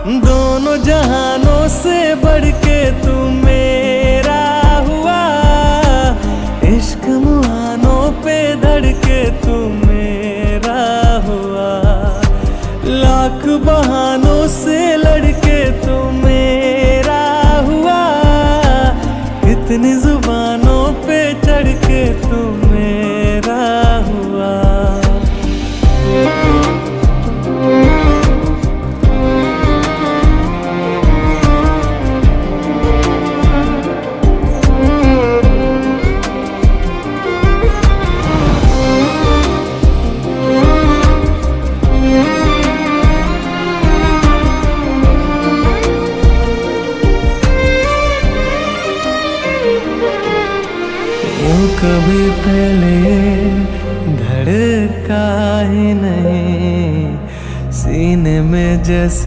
दोनों जहानों से बढ़ के तू मेरा हुआ। इश्क मुहानों पे धड़के तू मेरा हुआ। लाख बहानों से लड़के तू मेरा हुआ। कितनी जुबानों पे चढ़ के तू मेरा हुआ। यूं कभी पहले धड़का ही नहीं सीने में जैसे